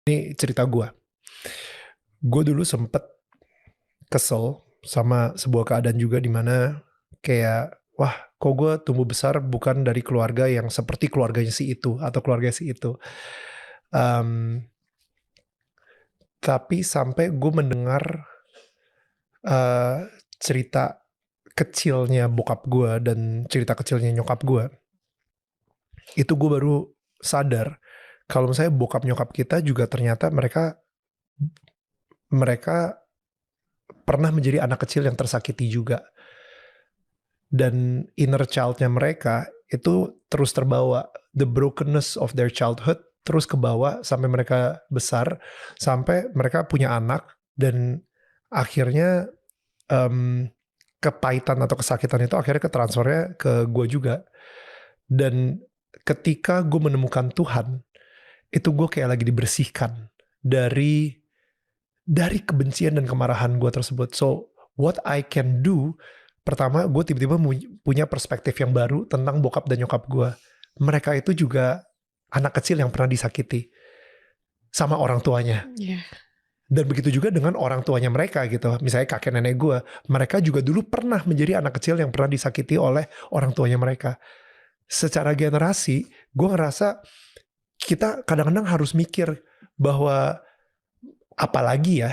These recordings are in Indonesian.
Ini cerita gue. Gue dulu sempet kesel sama sebuah keadaan juga di mana kayak, wah kok gue tumbuh besar bukan dari keluarga yang seperti keluarganya si itu atau keluarga si itu. Em, tapi sampai gue mendengar cerita kecilnya bokap gue dan cerita kecilnya nyokap gue, itu gue baru sadar kalau misalnya bokap nyokap kita juga ternyata mereka pernah menjadi anak kecil yang tersakiti juga. Dan inner child-nya mereka itu terus terbawa. The brokenness of their childhood terus kebawa sampai mereka besar, sampai mereka punya anak, dan akhirnya kepahitan atau kesakitan itu akhirnya ketransfernya ke gue juga. Dan ketika gue menemukan Tuhan, itu gue kayak lagi dibersihkan dari kebencian dan kemarahan gue tersebut. So what I can do, pertama gue tiba-tiba punya perspektif yang baru tentang bokap dan nyokap gue. Mereka itu juga anak kecil yang pernah disakiti sama orang tuanya. Dan begitu juga dengan orang tuanya mereka gitu. Misalnya kakek nenek gue, mereka juga dulu pernah menjadi anak kecil yang pernah disakiti oleh orang tuanya mereka. Secara generasi, gue ngerasa kita kadang-kadang harus mikir bahwa apalagi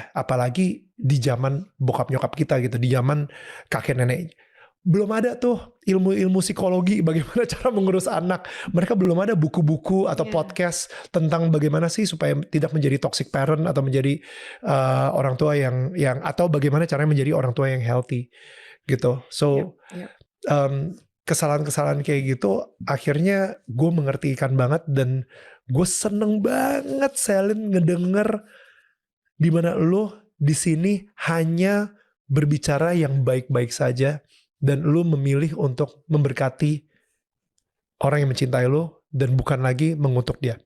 di zaman bokap nyokap kita gitu, di zaman kakek nenek, belum ada tuh ilmu-ilmu psikologi bagaimana cara mengurus anak. Mereka belum ada buku-buku atau podcast tentang bagaimana sih supaya tidak menjadi toxic parent atau menjadi orang tua yang atau bagaimana caranya menjadi orang tua yang healthy gitu. So kesalahan-kesalahan kayak gitu akhirnya gue mengertikan banget, dan gue seneng banget Selin ngedenger dimana lo di sini hanya berbicara yang baik-baik saja, dan lo memilih untuk memberkati orang yang mencintai lo dan bukan lagi mengutuk dia.